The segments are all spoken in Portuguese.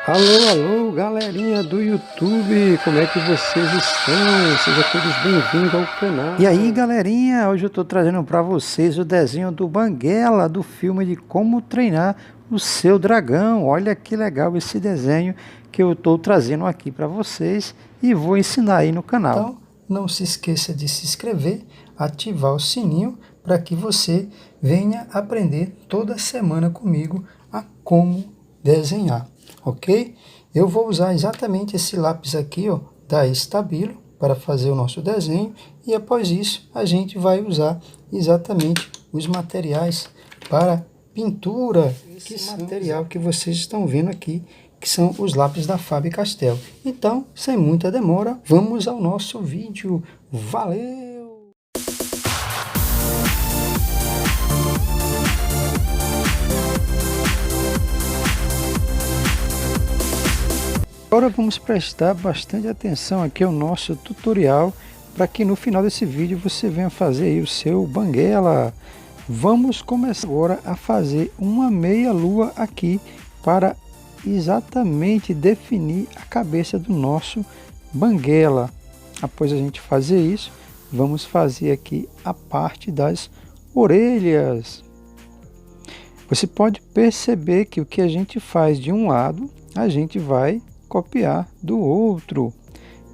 Alô, alô, galerinha do YouTube, como é que vocês estão? Sejam todos bem-vindos ao canal. E aí, galerinha, hoje eu estou trazendo para vocês o desenho do Banguela, do filme de como treinar o seu dragão. Olha que legal esse desenho que eu estou trazendo aqui para vocês e vou ensinar aí no canal. Então, não se esqueça de se inscrever, ativar o sininho para que você venha aprender toda semana comigo a como desenhar, ok? Eu vou usar exatamente esse lápis aqui, ó, da Stabilo, para fazer o nosso desenho, e após isso a gente vai usar exatamente os materiais para pintura, esse material que vocês estão vendo aqui, que são os lápis da Faber-Castell. Então, sem muita demora, vamos ao nosso vídeo. Valeu! Agora vamos prestar bastante atenção aqui ao nosso tutorial, para que no final desse vídeo você venha fazer aí o seu Banguela. Vamos começar agora a fazer uma meia lua aqui para exatamente definir a cabeça do nosso Banguela. Após a gente fazer isso, vamos fazer aqui a parte das orelhas. Você pode perceber que o que a gente faz de um lado, a gente vai copiar do outro.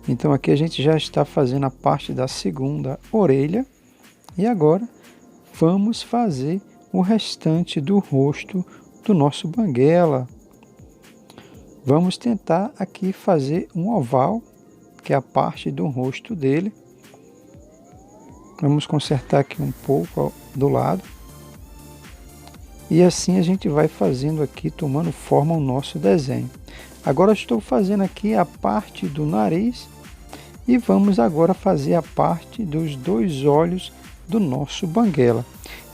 Então aqui a gente já está fazendo a parte da segunda orelha e agora vamos fazer o restante do rosto do nosso Banguela. Vamos tentar aqui fazer um oval, que é a parte do rosto dele. Vamos consertar aqui um pouco do lado. E assim a gente vai fazendo aqui, tomando forma o nosso desenho. Agora estou fazendo aqui a parte do nariz e vamos agora fazer a parte dos dois olhos do nosso Banguela.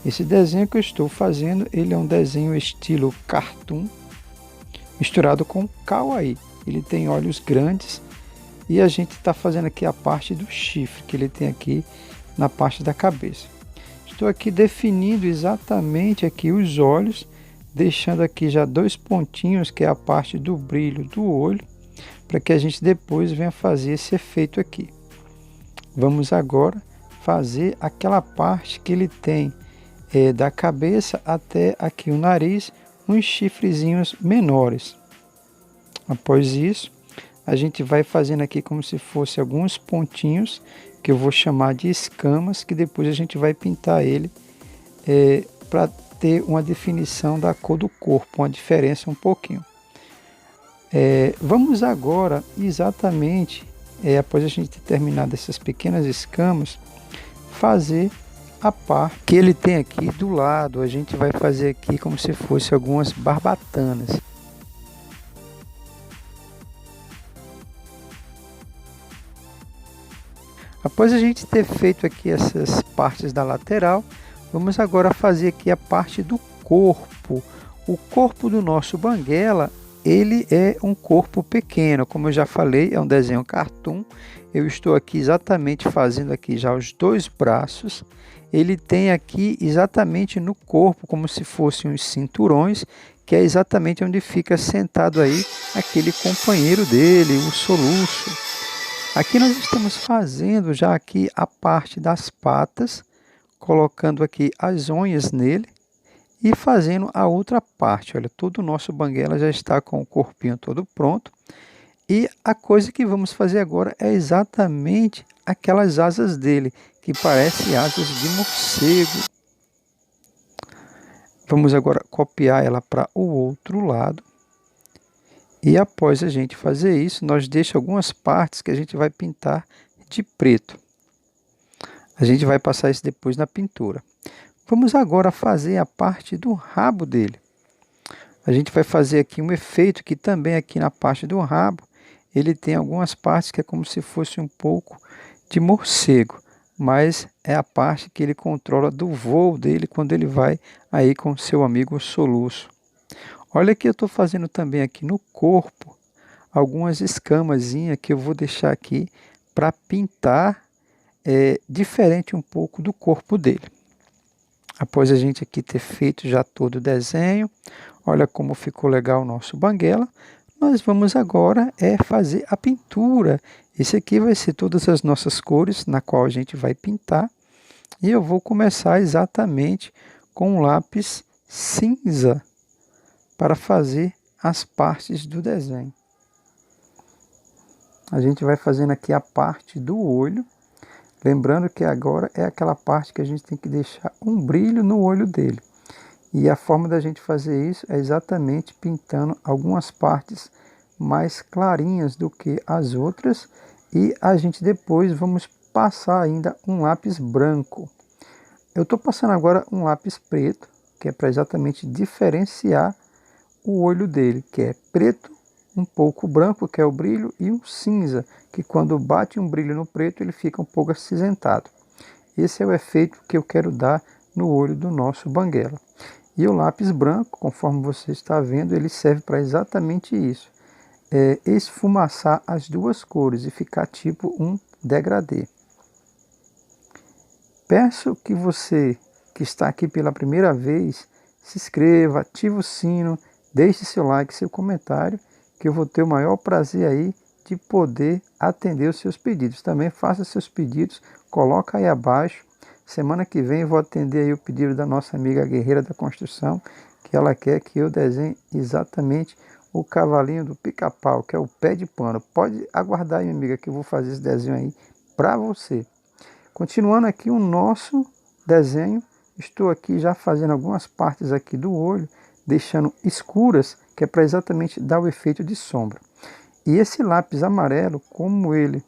Esse desenho que eu estou fazendo, ele é um desenho estilo cartoon, misturado com kawaii. Ele tem olhos grandes e a gente está fazendo aqui a parte do chifre, que ele tem aqui na parte da cabeça. Estou aqui definindo exatamente aqui os olhos, deixando aqui já dois pontinhos, que é a parte do brilho do olho, para que a gente depois venha fazer esse efeito aqui. Vamos agora fazer aquela parte que ele tem da cabeça até aqui o nariz, uns chifrezinhos menores. Após isso, a gente vai fazendo aqui como se fosse alguns pontinhos, que eu vou chamar de escamas, que depois a gente vai pintar ele para ter uma definição da cor do corpo, uma diferença um pouquinho. Vamos agora exatamente, após a gente ter terminado essas pequenas escamas, fazer a parte que ele tem aqui do lado. A gente vai fazer aqui como se fosse algumas barbatanas. Após a gente ter feito aqui essas partes da lateral, vamos agora fazer aqui a parte do corpo. O corpo do nosso Banguela, ele é um corpo pequeno, como eu já falei, é um desenho cartoon. Eu estou aqui exatamente fazendo aqui já os dois braços. Ele tem aqui exatamente no corpo, como se fossem uns cinturões, que é exatamente onde fica sentado aí aquele companheiro dele, o soluço. Aqui nós estamos fazendo já aqui a parte das patas, colocando aqui as unhas nele e fazendo a outra parte. Olha, todo o nosso Banguela já está com o corpinho todo pronto. E a coisa que vamos fazer agora é exatamente aquelas asas dele, que parecem asas de morcego. Vamos agora copiar ela para o outro lado. E após a gente fazer isso, nós deixamos algumas partes que a gente vai pintar de preto. A gente vai passar isso depois na pintura. Vamos agora fazer a parte do rabo dele. A gente vai fazer aqui um efeito que também aqui na parte do rabo, ele tem algumas partes que é como se fosse um pouco de morcego. Mas é a parte que ele controla do voo dele quando ele vai aí com seu amigo soluço. Olha que eu estou fazendo também aqui no corpo algumas escamazinhas que eu vou deixar aqui para pintar diferente um pouco do corpo dele. Após a gente aqui ter feito já todo o desenho, olha como ficou legal o nosso Banguela. nós vamos agora fazer a pintura. Esse aqui vai ser todas as nossas cores na qual a gente vai pintar. E eu vou começar exatamente com o lápis cinza para fazer as partes do desenho. A gente vai fazendo aqui a parte do olho. Lembrando que agora é aquela parte que a gente tem que deixar um brilho no olho dele. E a forma da gente fazer isso é exatamente pintando algumas partes mais clarinhas do que as outras. E a gente depois vamos passar ainda um lápis branco. Eu estou passando agora um lápis preto, que é para exatamente diferenciar o olho dele, que é preto, um pouco branco, que é o brilho, e um cinza, que quando bate um brilho no preto, ele fica um pouco acinzentado. Esse é o efeito que eu quero dar no olho do nosso banguela. E o lápis branco, conforme você está vendo, ele serve para exatamente isso. Esfumaçar as duas cores e ficar tipo um degradê. Peço que você que está aqui pela primeira vez, se inscreva, ative o sino, deixe seu like, seu comentário, que eu vou ter o maior prazer aí de poder atender os seus pedidos. Também faça seus pedidos, coloca aí abaixo. Semana que vem eu vou atender aí o pedido da nossa amiga Guerreira da Construção, que ela quer que eu desenhe exatamente o cavalinho do pica-pau, que é o pé de pano. Pode aguardar aí, minha amiga, que eu vou fazer esse desenho aí para você. Continuando aqui o nosso desenho, estou aqui já fazendo algumas partes aqui do olho, deixando escuras, que é para exatamente dar o efeito de sombra. E esse lápis amarelo, como ele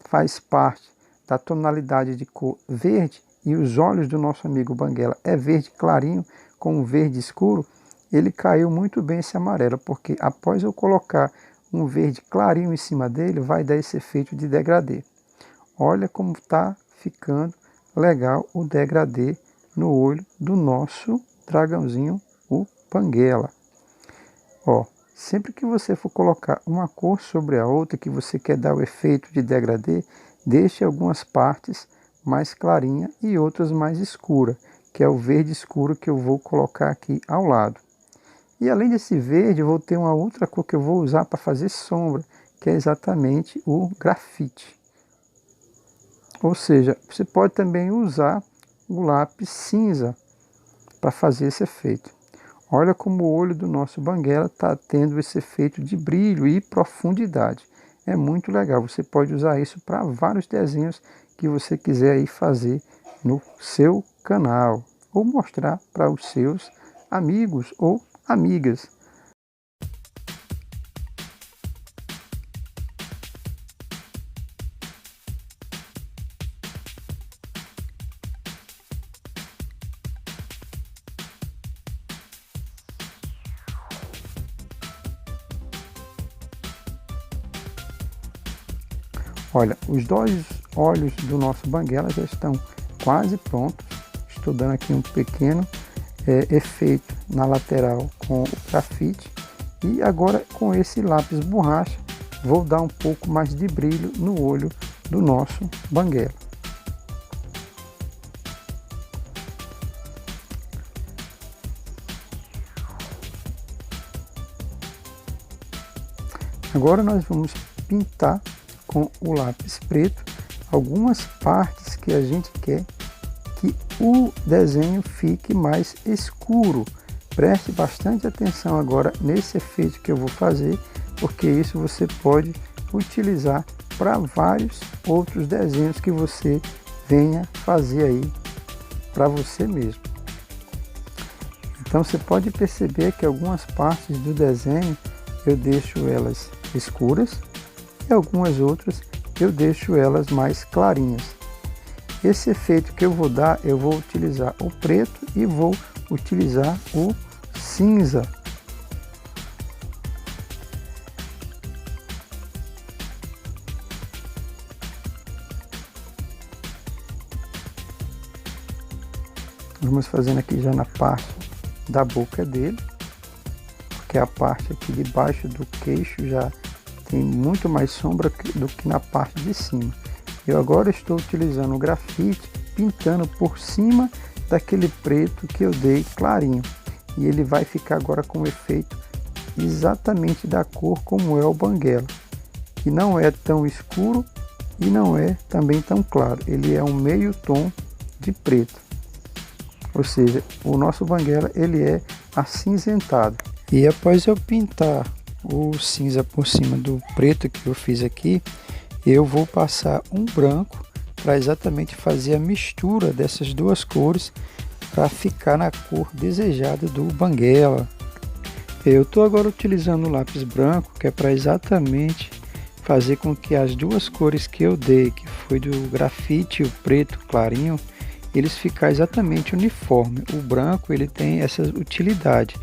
faz parte da tonalidade de cor verde, e os olhos do nosso amigo banguela é verde clarinho com um verde escuro, ele caiu muito bem esse amarelo, porque após eu colocar um verde clarinho em cima dele, vai dar esse efeito de degradê. Olha como está ficando legal o degradê no olho do nosso dragãozinho, o banguela. Ó, sempre que você for colocar uma cor sobre a outra, que você quer dar o efeito de degradê, deixe algumas partes mais clarinha e outras mais escura, que é o verde escuro que eu vou colocar aqui ao lado. E além desse verde, eu vou ter uma outra cor que eu vou usar para fazer sombra, que é exatamente o grafite. Ou seja, você pode também usar o lápis cinza para fazer esse efeito. Olha como o olho do nosso banguela está tendo esse efeito de brilho e profundidade. É muito legal, você pode usar isso para vários desenhos que você quiser aí fazer no seu canal, ou mostrar para os seus amigos ou amigas. Olha, os dois olhos do nosso banguela já estão quase prontos. Estou dando aqui um pequeno efeito na lateral com o grafite. E agora com esse lápis borracha, vou dar um pouco mais de brilho no olho do nosso banguela. Agora nós vamos pintar com o lápis preto algumas partes que a gente quer que o desenho fique mais escuro. Preste bastante atenção agora nesse efeito que eu vou fazer, porque isso você pode utilizar para vários outros desenhos que você venha fazer aí para você mesmo. Então você pode perceber que algumas partes do desenho eu deixo elas escuras e algumas outras eu deixo elas mais clarinhas. Esse efeito que eu vou dar, eu vou utilizar o preto e vou utilizar o cinza. Vamos fazendo aqui já na parte da boca dele, porque a parte aqui de baixo do queixo já tem muito mais sombra do que na parte de cima. Eu agora estou utilizando o grafite, pintando por cima daquele preto que eu dei clarinho. E ele vai ficar agora com um efeito exatamente da cor como é o banguela, que não é tão escuro e não é também tão claro, ele é um meio tom de preto, ou seja, o nosso banguela ele é acinzentado. E após eu pintar o cinza por cima do preto que eu fiz aqui, eu vou passar um branco para exatamente fazer a mistura dessas duas cores para ficar na cor desejada do banguela. Eu estou agora utilizando o lápis branco, que é para exatamente fazer com que as duas cores que eu dei, que foi do grafite e o preto clarinho, eles ficar exatamente uniforme. O branco ele tem essa utilidade,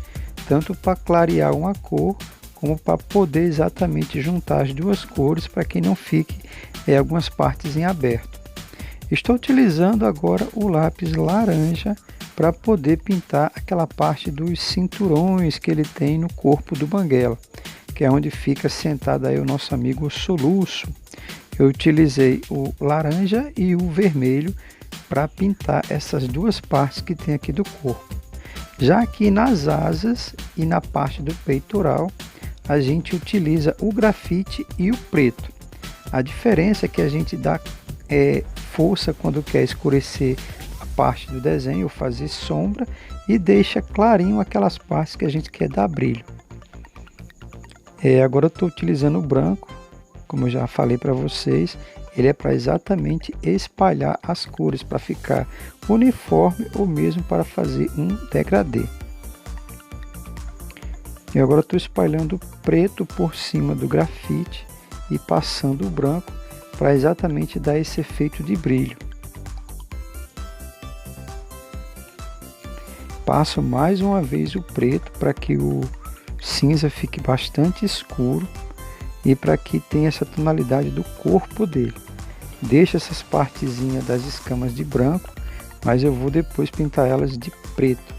tanto para clarear uma cor, como para poder exatamente juntar as duas cores para que não fique algumas partes em aberto. Estou utilizando agora o lápis laranja para poder pintar aquela parte dos cinturões que ele tem no corpo do banguela, que é onde fica sentado aí o nosso amigo soluço. Eu utilizei o laranja e o vermelho para pintar essas duas partes que tem aqui do corpo. Já aqui nas asas e na parte do peitoral, a gente utiliza o grafite e o preto. A diferença é que a gente dá força quando quer escurecer a parte do desenho ou fazer sombra, e deixa clarinho aquelas partes que a gente quer dar brilho. Agora eu estou utilizando o branco, como eu já falei para vocês, ele é para exatamente espalhar as cores, para ficar uniforme ou mesmo para fazer um degradê. E agora estou espalhando o preto por cima do grafite e passando o branco para exatamente dar esse efeito de brilho. Passo mais uma vez o preto para que o cinza fique bastante escuro e para que tenha essa tonalidade do corpo dele. Deixo essas partezinhas das escamas de branco, mas eu vou depois pintar elas de preto.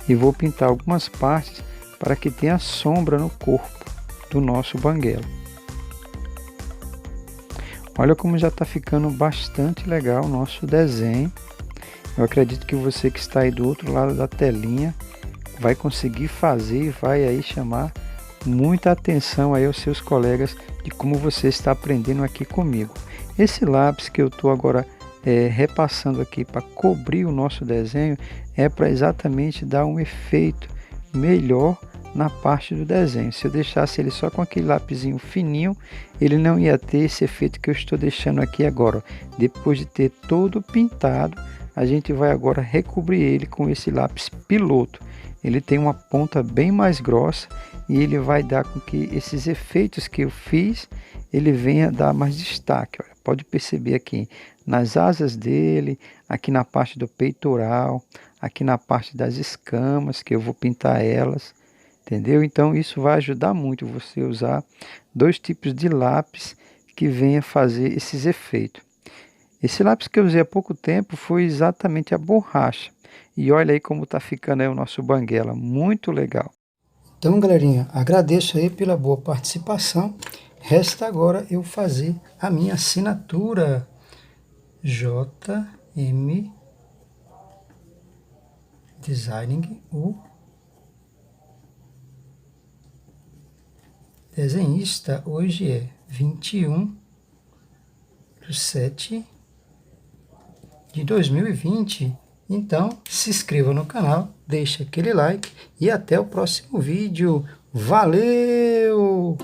E vou pintar algumas partes para que tenha sombra no corpo do nosso banguela. Olha como já está ficando bastante legal o nosso desenho. Eu acredito que você que está aí do outro lado da telinha vai conseguir fazer e vai aí chamar muita atenção aí aos seus colegas de como você está aprendendo aqui comigo. Esse lápis que eu estou agora repassando aqui para cobrir o nosso desenho é para exatamente dar um efeito melhor na parte do desenho. Se eu deixasse ele só com aquele lapisinho fininho, ele não ia ter esse efeito que eu estou deixando aqui agora. Depois de ter todo pintado, a gente vai agora recobrir ele com esse lápis piloto. Ele tem uma ponta bem mais grossa e ele vai dar com que esses efeitos que eu fiz, ele venha dar mais destaque. Olha, pode perceber aqui nas asas dele, aqui na parte do peitoral, aqui na parte das escamas, que eu vou pintar elas, entendeu? Então isso vai ajudar muito você usar dois tipos de lápis que venha fazer esses efeitos. Esse lápis que eu usei há pouco tempo foi exatamente a borracha. E olha aí como está ficando aí o nosso banguela, muito legal. Então, galerinha, agradeço aí pela boa participação. Resta agora eu fazer a minha assinatura. JM Designing, o desenhista. Hoje é 21/7/2020. Então, se inscreva no canal, deixa aquele like e até o próximo vídeo. Valeu!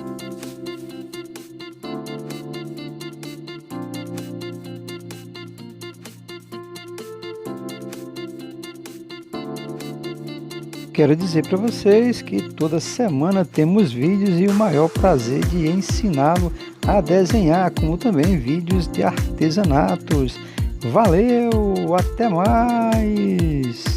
Quero dizer para vocês que toda semana temos vídeos e o maior prazer de ensiná-lo a desenhar, como também vídeos de artesanatos. Valeu, até mais!